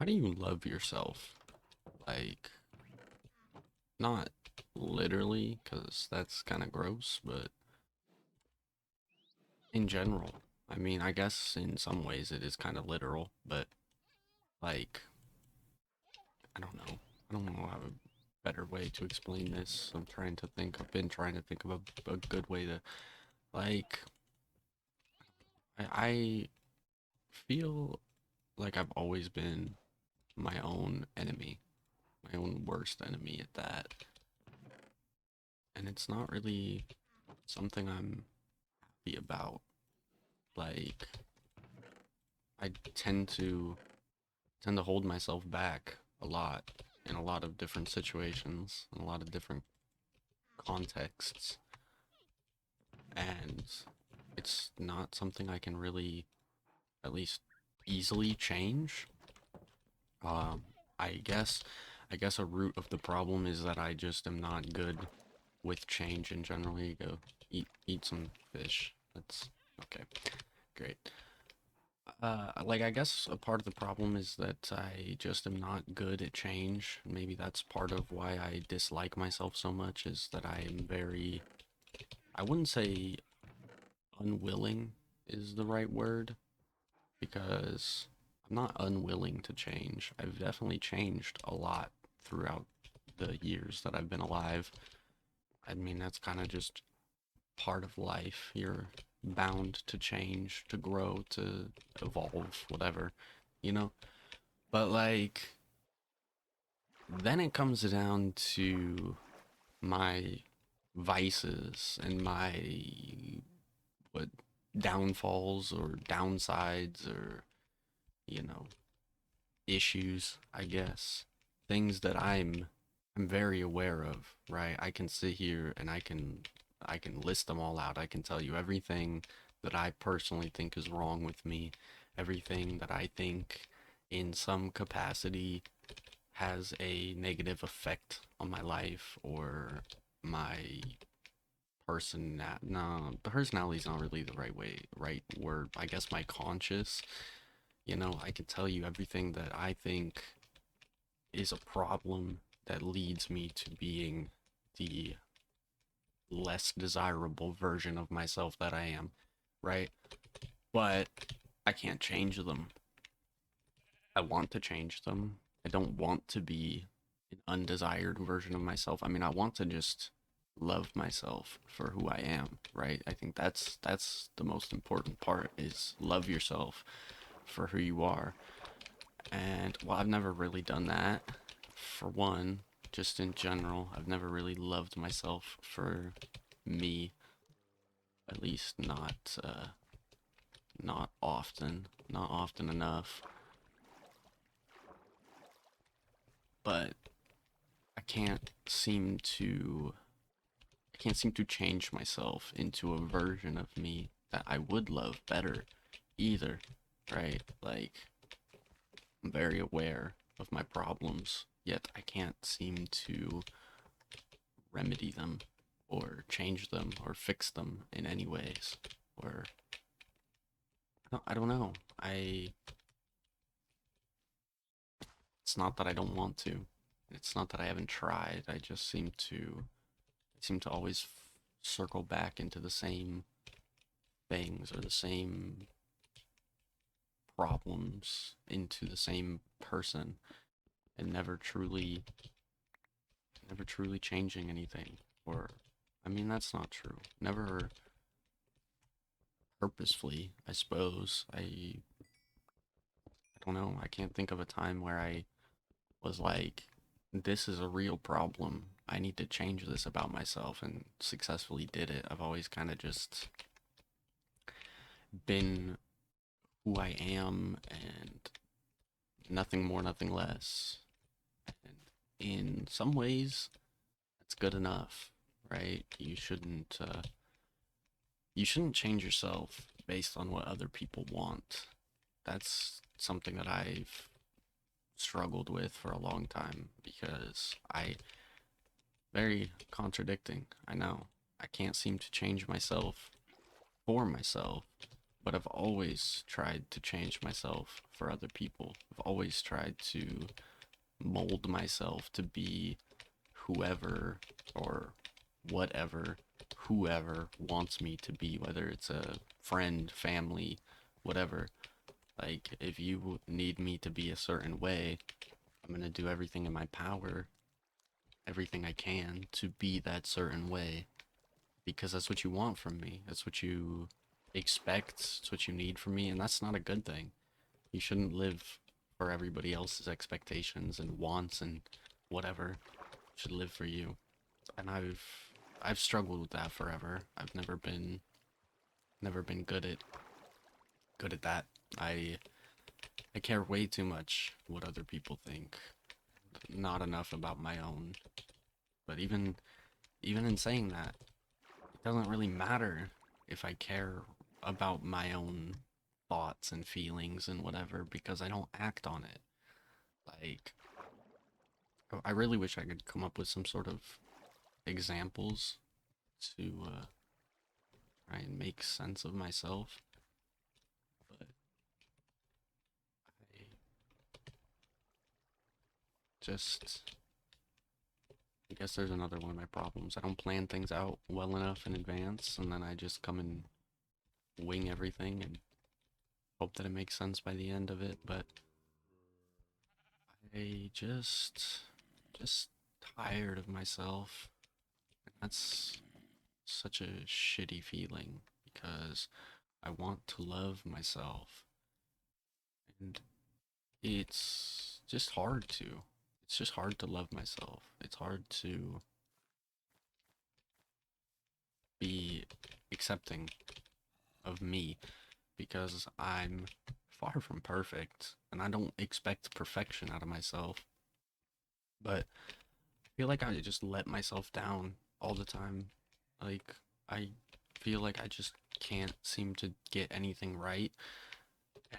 How do you love yourself? Like, not literally, because that's kind of gross, but in general. I mean, I guess in some ways it is kind of literal, but like, I don't know. I don't know how a better way to explain this. I'm trying to think. I've been trying to think of a good way to, like, I feel like I've always been my own enemy, my own worst enemy at that. And it's not really something I'm happy about. Like, I tend to hold myself back a lot in a lot of different situations, in a lot of different contexts, and it's not something I can really, at least easily change. Um, I guess, I guess a root of the problem is that I just am not good with change in general. Here you go, eat some fish. That's okay. Great. Like, I guess a part of the problem is that I just am not good at change. Maybe that's part of why I dislike myself so much, is that I am very, I wouldn't say unwilling is the right word, because I'm not unwilling to change. I've definitely changed a lot throughout the years that I've been alive. I mean, that's kind of just part of life. You're bound to change, to grow, to evolve, whatever, you know? But like, then it comes down to my vices and my what downfalls or downsides or, you know, issues, I guess. Things that I'm very aware of, right? I can sit here and I can list them all out. I can tell you everything that I personally think is wrong with me, everything that I think in some capacity has a negative effect on my life or my no, personality is not really the right word. I guess my conscious, I can tell you everything that I think is a problem that leads me to being the less desirable version of myself that I am, right? But I can't change them. I want to change them. I don't want to be an undesired version of myself. I mean, I want to just love myself for who I am, right? I think that's the most important part, is love yourself for who you are. And well, I've never really done that. For one, just in general, I've never really loved myself for me, at least not often enough. But I can't seem to change myself into a version of me that I would love better either, right? Like, I'm very aware of my problems, yet I can't seem to remedy them or change them or fix them in any ways. Or I don't know. It's not that I don't want to. It's not that I haven't tried. I just seem to always circle back into the same things or the same problems, into the same person, and never truly changing anything. Or I mean, that's not true. Never purposefully, I suppose. I don't know. I can't think of a time where I was like, this is a real problem. I need to change this about myself, and successfully did it. I've always kind of just been who I am and nothing more, nothing less. And in some ways, that's good enough, right? You shouldn't change yourself based on what other people want. That's something that I've struggled with for a long time, because I very contradicting. I know. I can't seem to change myself for myself, but I've always tried to change myself for other people. I've always tried to mold myself to be whoever or whatever whoever wants me to be, whether it's a friend, family, whatever. Like, if you need me to be a certain way, I'm gonna do everything in my power, everything I can to be that certain way because that's what you want from me. That's what you expect. It's what you need from me, and that's not a good thing. You shouldn't live for everybody else's expectations and wants and whatever. You should live for you. And I've struggled with that forever. I've never been good at that. I I care way too much what other people think, not enough about my own. But even in saying that, it doesn't really matter if I care about my own thoughts and feelings and whatever because I don't act on it. Like, I really wish I could come up with some sort of examples to try and make sense of myself, but I just, I guess there's another one of my problems. I don't plan things out well enough in advance, and then I just come and wing everything and hope that it makes sense by the end of it, but I just tired of myself. And that's such a shitty feeling because I want to love myself and it's just hard to. It's just hard to love myself. It's hard to be accepting of me because I'm far from perfect and I don't expect perfection out of myself. But I feel like I just let myself down all the time. Like, I feel like I just can't seem to get anything right.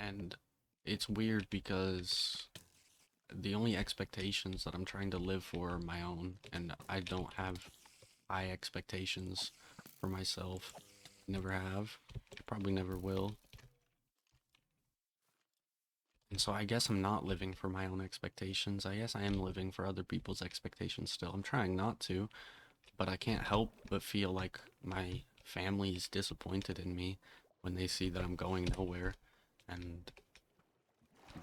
And it's weird because the only expectations that I'm trying to live for are my own, and I don't have high expectations for myself. Never have. Probably never will. And so I guess I'm not living for my own expectations. I guess I am living for other people's expectations still. I'm trying not to, but I can't help but feel like my family is disappointed in me when they see that I'm going nowhere and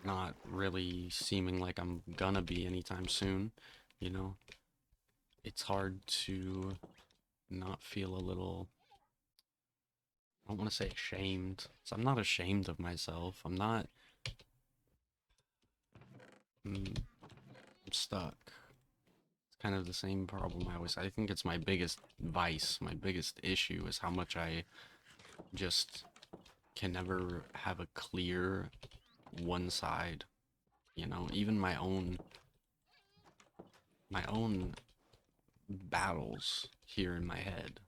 not really seeming like I'm gonna be anytime soon, you know? It's hard to not feel a little, I don't want to say ashamed. So I'm not ashamed of myself. I'm not, I'm stuck. It's kind of the same problem I think it's my biggest vice, my biggest issue is how much I just can never have a clear one side, even my own battles here in my head,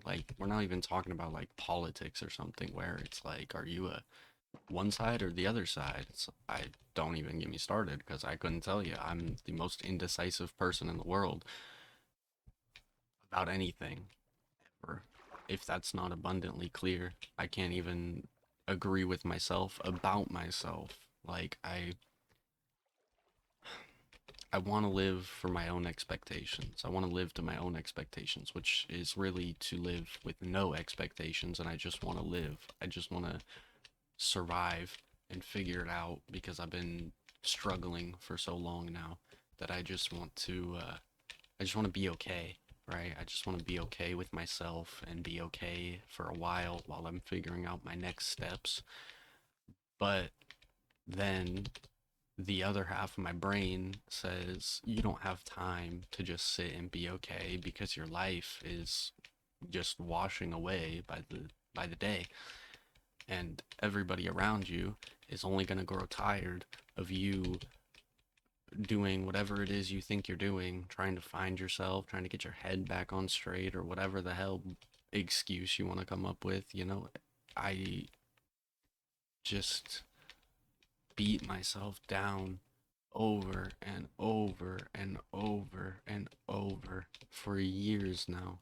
like we're not even talking about like politics or something where it's like, are you a one side or the other side? I don't even get me started because I couldn't tell you. I'm the most indecisive person in the world about anything ever. If that's not abundantly clear, I can't even agree with myself about myself. Like I want to live for my own expectations. I want to live to my own expectations, which is really to live with no expectations and I just want to live. I just want to survive and figure it out because I've been struggling for so long now that I just want to be okay, right? I just want to be okay with myself and be okay for a while I'm figuring out my next steps. But then the other half of my brain says you don't have time to just sit and be okay because your life is just washing away by the day and everybody around you is only going to grow tired of you doing whatever it is you think you're doing, trying to find yourself, trying to get your head back on straight, or whatever the hell excuse you want to come up with. I just beat myself down over and over and over and over for years now,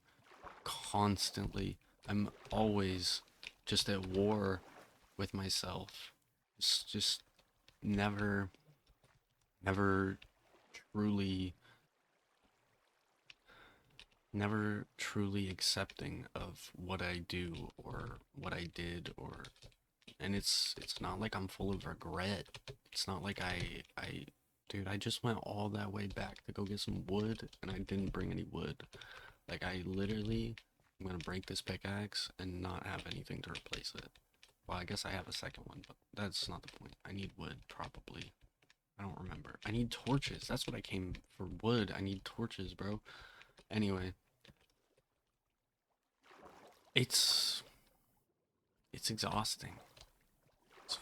constantly. I'm always just at war with myself. Just never, never truly, never truly accepting of what I do or what I did, or and it's not like I'm full of regret. It's not like dude, I just went all that way back to go get some wood and I didn't bring any wood. Like I literally I'm gonna break this pickaxe and not have anything to replace it. Well, I guess I have a second one, but that's not the point. I need wood, probably. I don't remember. I need torches. That's what I came for, wood. I need torches, bro. Anyway, it's it's exhausting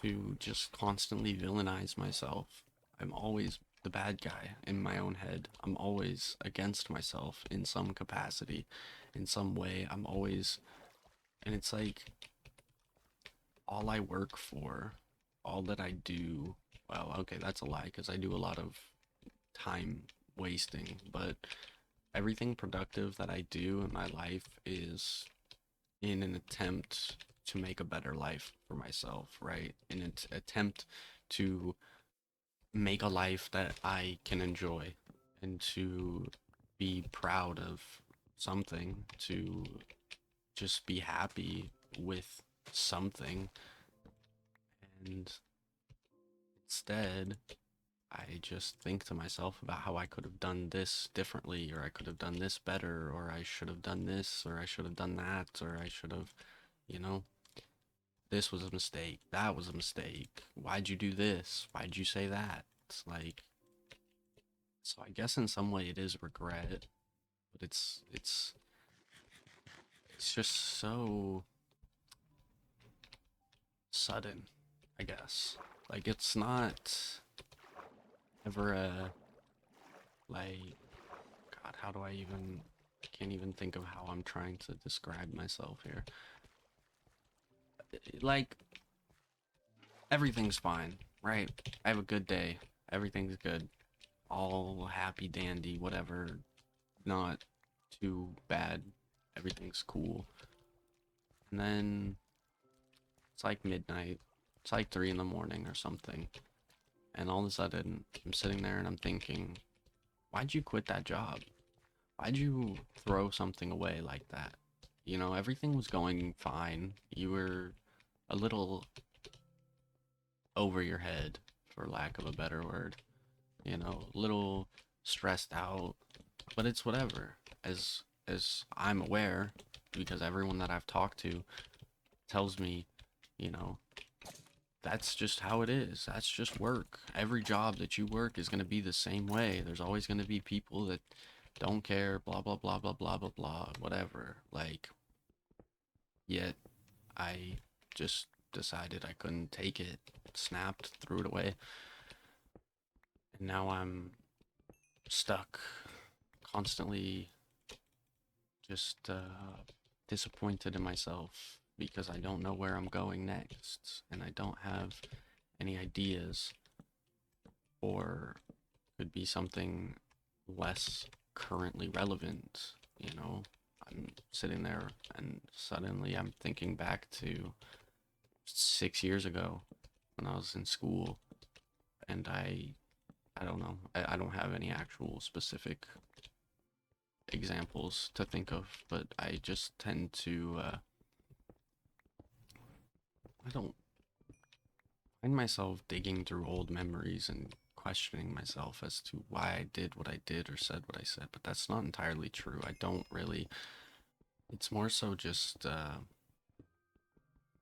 to just constantly villainize myself. I'm always the bad guy in my own head. I'm always against myself in some capacity, in some way. I'm always, and it's like all I work for, all that I do. Well, okay, that's a lie because I do a lot of time wasting, but everything productive that I do in my life is in an attempt to make a better life for myself, right? In an attempt to make a life that I can enjoy and to be proud of something, to just be happy with something. And instead, I just think to myself about how I could have done this differently, or I could have done this better, or I should have done this, or I should have done that, or I should have, you know, this was a mistake, that was a mistake. Why'd you do this? Why'd you say that? It's like, so I guess in some way it is regret, but it's just so sudden, I guess. Like it's not ever a like God, how do I even I can't even think of how I'm trying to describe myself here. Like everything's fine, right? I have a good day. Everything's good. All happy dandy, whatever. Not too bad. Everything's cool. And then it's like midnight. It's like 3 in the morning or something. And all of a sudden, I'm sitting there and I'm thinking, why'd you quit that job? Why'd you throw something away like that? You know, everything was going fine. You were a little over your head, for lack of a better word. You know, a little stressed out, but it's whatever. As I'm aware, because everyone that I've talked to tells me, you know, that's just how it is. That's just work. Every job that you work is going to be the same way. There's always going to be people that don't care, blah, blah, blah, blah, blah, blah, blah, whatever. Like, yet I just decided I couldn't take it, snapped, threw it away, and now I'm stuck, constantly just disappointed in myself because I don't know where I'm going next, and I don't have any ideas, or could be something less currently relevant. You know, I'm sitting there and suddenly I'm thinking back to 6 years ago when I was in school, and I don't know. I don't have any actual specific examples to think of, but I just tend to I don't find myself digging through old memories and questioning myself as to why I did what I did or said what I said, but that's not entirely true. I don't really. It's more so just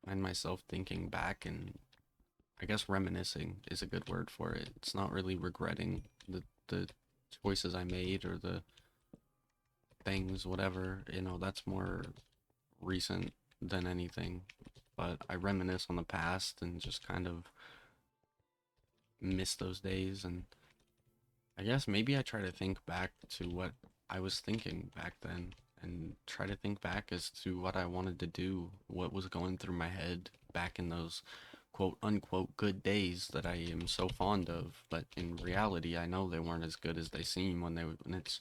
find myself thinking back, and I guess reminiscing is a good word for it. It's not really regretting the choices I made or the things, whatever. You know, that's more recent than anything. But I reminisce on the past and just kind of miss those days. And I guess maybe I try to think back to what I was thinking back then and try to think back as to what I wanted to do, what was going through my head back in those quote unquote good days that I am so fond of. But in reality, I know they weren't as good as they seem when it's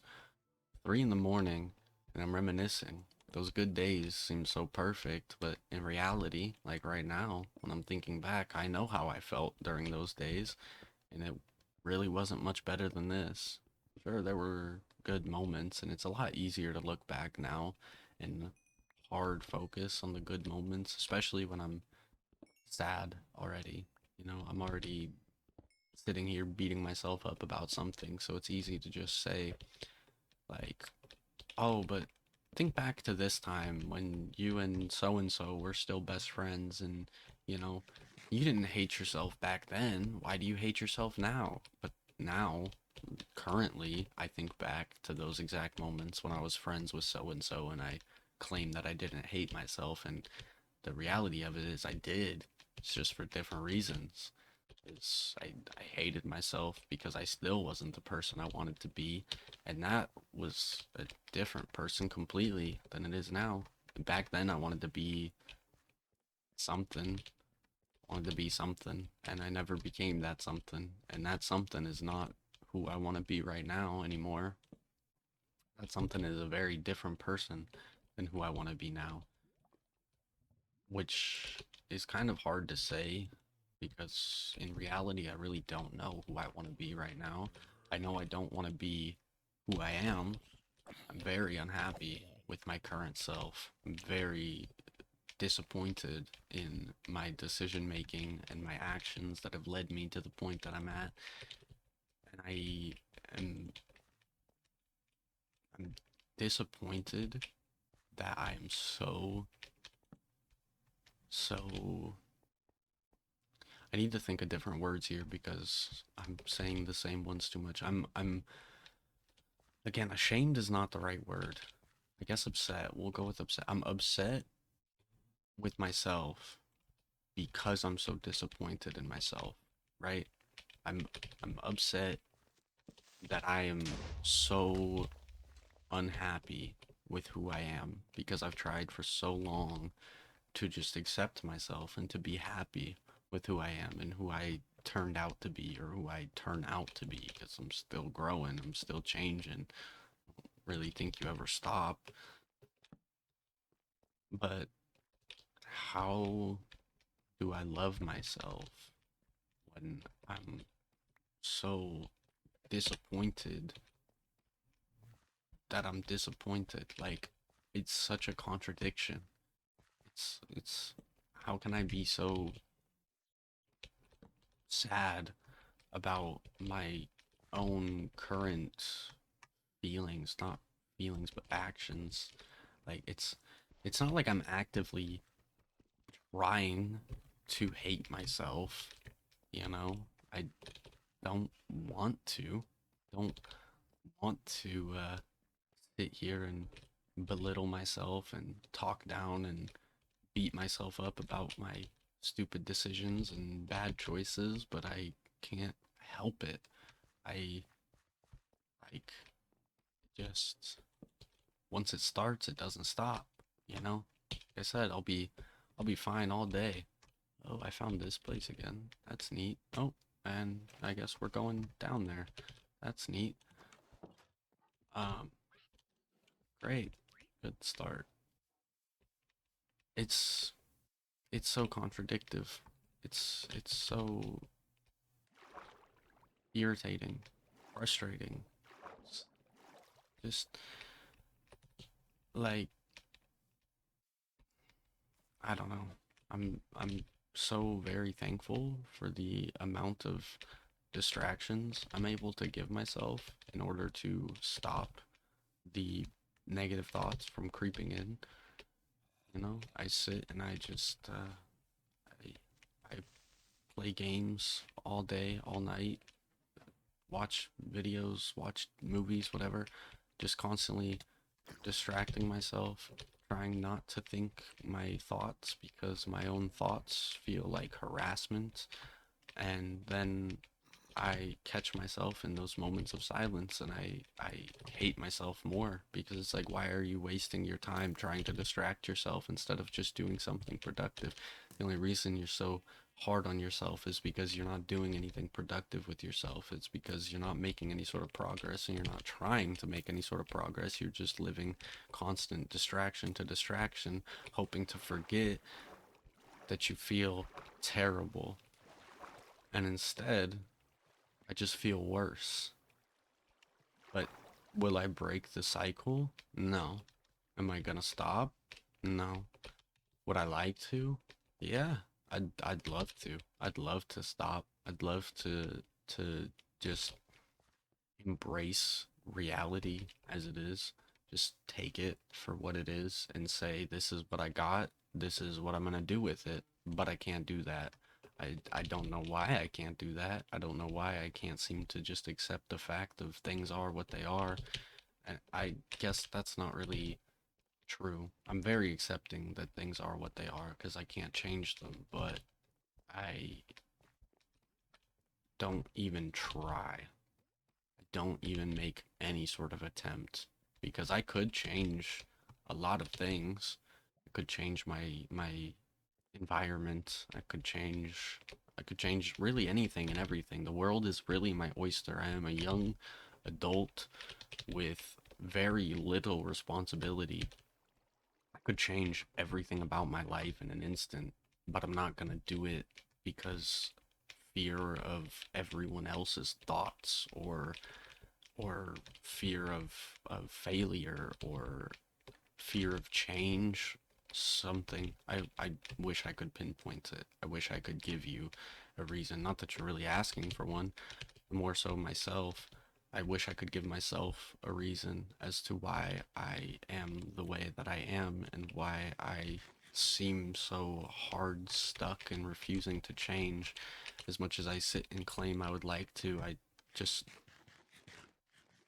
3 in the morning and I'm reminiscing. those good days seem so perfect, but in reality, like right now, when I'm thinking back, I know how I felt during those days, and it really wasn't much better than this. Sure, there were good moments, and it's a lot easier to look back now and hard focus on the good moments, especially when I'm sad already. I'm already sitting here beating myself up about something, so it's easy to just say, like, oh, but think back to this time when you and so were still best friends, and, you know, you didn't hate yourself back then. Why do you hate yourself now? But now, currently, I think back to those exact moments when I was friends with so and I claim that I didn't hate myself, and the reality of it is I did. It's just for different reasons. I hated myself because I still wasn't the person I wanted to be, and that was a different person completely than it is now. Back then, I wanted to be something, wanted to be something, and I never became that something, and that something is not who I want to be right now anymore. That something is a very different person than who I want to be now, which is kind of hard to say because in reality, I really don't know who I want to be right now. I know I don't want to be who I am. I'm very unhappy with my current self. I'm very disappointed in my decision making and my actions that have led me to the point that I'm at. And am I'm disappointed that I am so I need to think of different words here because I'm saying the same ones too much. I'm again, ashamed is not the right word. I guess upset. We'll go with upset. I'm upset with myself because I'm so disappointed in myself, right? I'm I'm upset that I am so unhappy with who I am because I've tried for so long to just accept myself and to be happy with who I am and who I turned out to be or who I turn out to be because I'm still growing, I'm still changing. Really think you ever stop. But how do I love myself when I'm so disappointed that I'm disappointed? Like, it's such a contradiction. It's how can I be so sad about my own current feelings, not feelings but actions. Like it's not like I'm actively trying to hate myself, you know? I don't want to. Don't want to sit here and belittle myself and talk down and beat myself up about my stupid decisions and bad choices, but I can't help it. I like just once it starts, it doesn't stop, you know? Like I said, I'll be fine all day. Oh, I found this place again. That's neat. Oh, and I guess we're going down there. That's neat. Um, great. Good start. It's it's so contradictive. It's so irritating, frustrating. It's just like I don't know. I'm so very thankful for the amount of distractions I'm able to give myself in order to stop the negative thoughts from creeping in. I sit and I, I play games all day, all night, watch videos, watch movies, whatever, just constantly distracting myself, trying not to think my thoughts because my own thoughts feel like harassment. And then I catch myself in those moments of silence and I hate myself more because it's like, why are you wasting your time trying to distract yourself instead of just doing something productive? The only reason you're so hard on yourself is because you're not doing anything productive with yourself. It's because you're not making any sort of progress and you're not trying to make any sort of progress. You're just living constant distraction to distraction, hoping to forget that you feel terrible. And instead, I just feel worse. But will I break the cycle? No. Am I gonna stop? No. Would I like to? Yeah, I'd love to. I'd love to stop. I'd love to just embrace reality as it is. Just take it for what it is and say, this is what I got. This is what I'm gonna do with it. But I can't do that. I don't know why I can't do that. I don't know why I can't seem to just accept the fact of things are what they are. And I guess that's not really true. I'm very accepting that things are what they are because I can't change them, but I don't even try. I don't even make any sort of attempt because I could change a lot of things. I could change my environment. I could change really anything and everything. The world is really my oyster. I am a young adult with very little responsibility. I could change everything about my life in an instant, but I'm not gonna do it because fear of everyone else's thoughts or fear of failure or fear of change. Something I wish I could pinpoint it. I wish I could give you a reason. Not that you're really asking for one, more so myself. I wish I could give myself a reason as to why I am the way that I am and why I seem so hard stuck and refusing to change. As much as I sit and claim I would like to, I just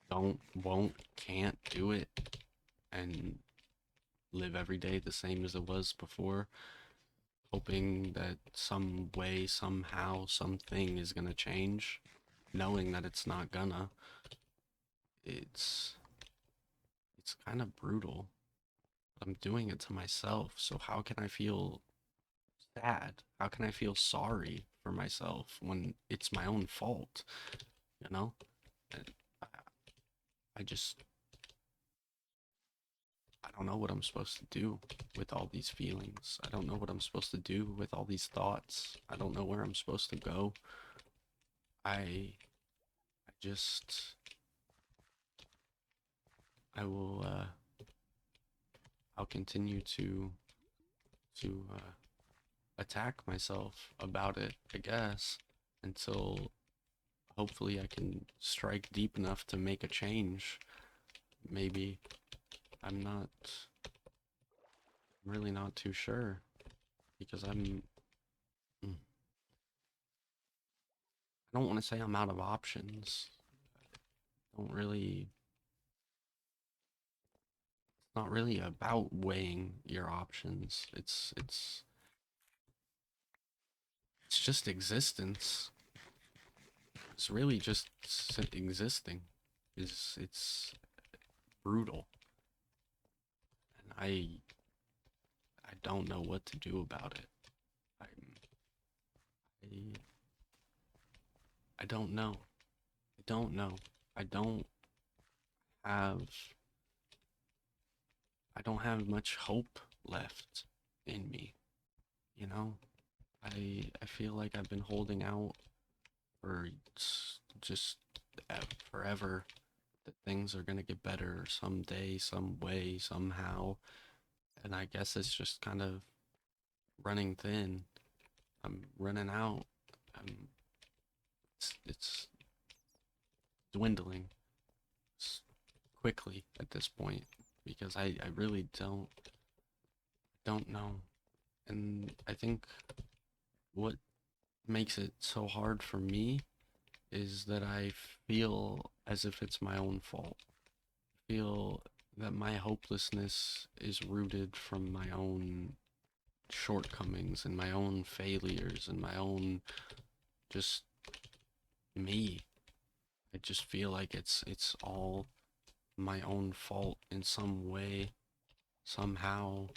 don't, won't, can't do it and live every day the same as it was before, hoping that some way, somehow, something is gonna change, knowing that it's not gonna. It's it's kind of brutal. I'm doing it to myself, so how can I feel sad? How can I feel sorry for myself when it's my own fault, you know? And I I just I don't know what I'm supposed to do with all these feelings. I don't know what I'm supposed to do with all these thoughts. I don't know where I'm supposed to go. I just I will I'll continue to attack myself about it, I guess, until hopefully I can strike deep enough to make a change. Maybe. I'm not I'm really not too sure because I don't want to say I'm out of options. I don't really It's not really about weighing your options. It's just existence. It's really just existing. It's brutal, and I don't know what to do about it. I I don't know. I don't know. I don't have I don't have much hope left in me, you know? I feel like I've been holding out for just forever that things are gonna get better someday, some way, somehow. And I guess it's just kind of running thin. I'm running out. It's dwindling quickly at this point because I really don't know. And I think what makes it so hard for me is that I feel as if it's my own fault. I feel that my hopelessness is rooted from my own shortcomings and my own failures and my own just me. I just feel like it's all my own fault in some way, somehow,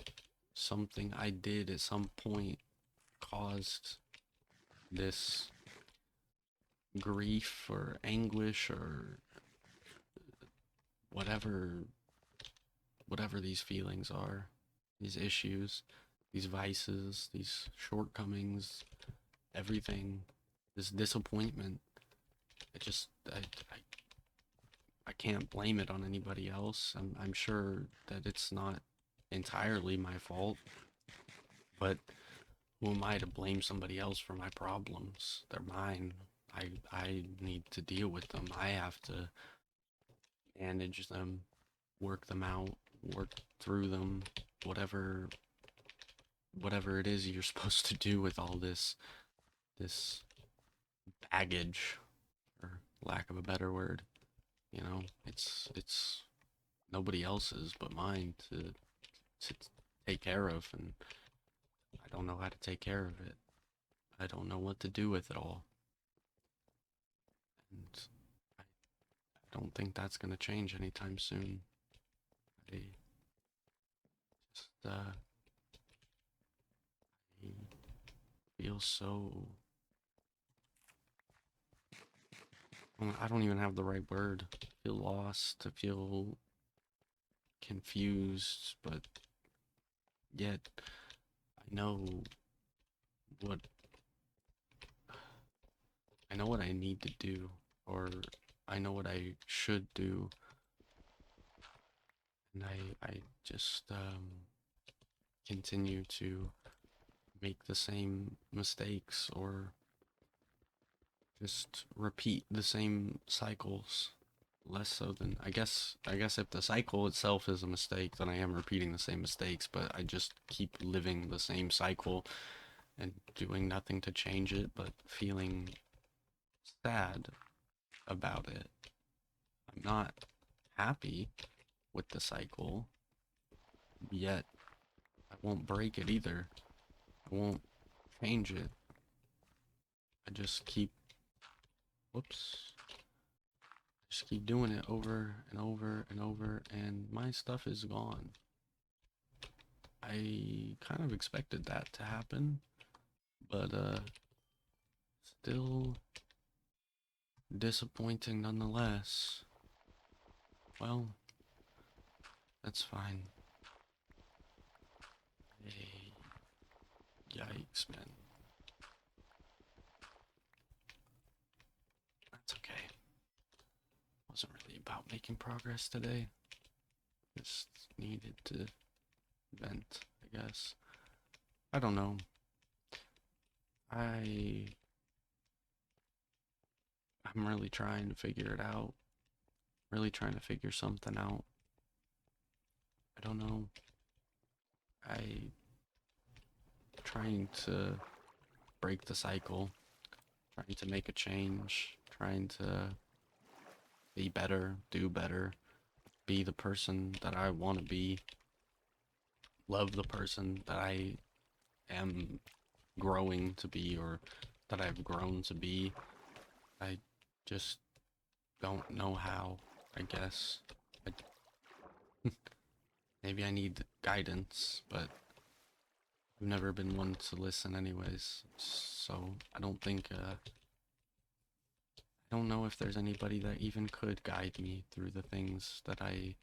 something I did at some point caused this grief or anguish or whatever whatever these feelings are, these issues, these vices, these shortcomings, everything, this disappointment. I just I can't blame it on anybody else. I'm sure that it's not entirely my fault, but who am I to blame somebody else for my problems? They're mine. I need to deal with them. I have to manage them, work them out, work through them, whatever whatever it is you're supposed to do with all this baggage, for lack of a better word. You know, it's nobody else's but mine to take care of, and I don't know how to take care of it. I don't know what to do with it all, and I don't think that's gonna change anytime soon. I just I feel so. I don't even have the right word. I feel lost. I feel confused, but yet I know what I know what I need to do, or I know what I should do, and I just continue to make the same mistakes or just repeat the same cycles. Less so than I guess if the cycle itself is a mistake, then I am repeating the same mistakes, but I just keep living the same cycle and doing nothing to change it, but feeling sad about it. I'm not happy with the cycle, yet I won't break it either. I won't change it. I just keep, whoops, just keep doing it over and over and over, and my stuff is gone. I kind of expected that to happen, but still disappointing nonetheless. Well, that's fine. Hey, yikes, man. That's okay. Wasn't really about making progress today. Just needed to vent, I guess. I don't know. I I'm really trying to figure it out. Really trying to figure something out. I don't know. I trying to break the cycle, trying to make a change, trying to be better, do better, be the person that I want to be, love the person that I am growing to be or that I've grown to be. I just don't know how, I guess. I, maybe I need guidance, but I've never been one to listen anyways. So I don't know if there's anybody that even could guide me through the things that I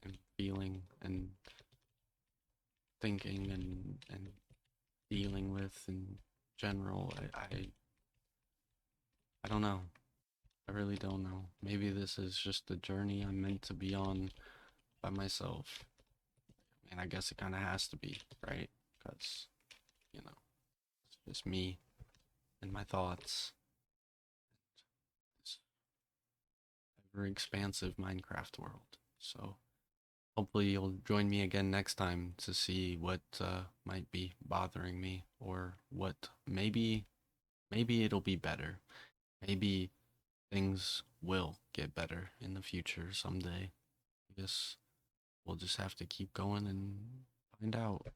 am feeling and thinking and dealing with in general. I don't know. I really don't know. Maybe this is just the journey I'm meant to be on by myself. And I guess it kind of has to be, right? Because, you know, it's just me and my thoughts. This ever expansive Minecraft world. So hopefully you'll join me again next time to see what might be bothering me or what maybe it'll be better. Maybe things will get better in the future someday. I guess we'll just have to keep going and find out.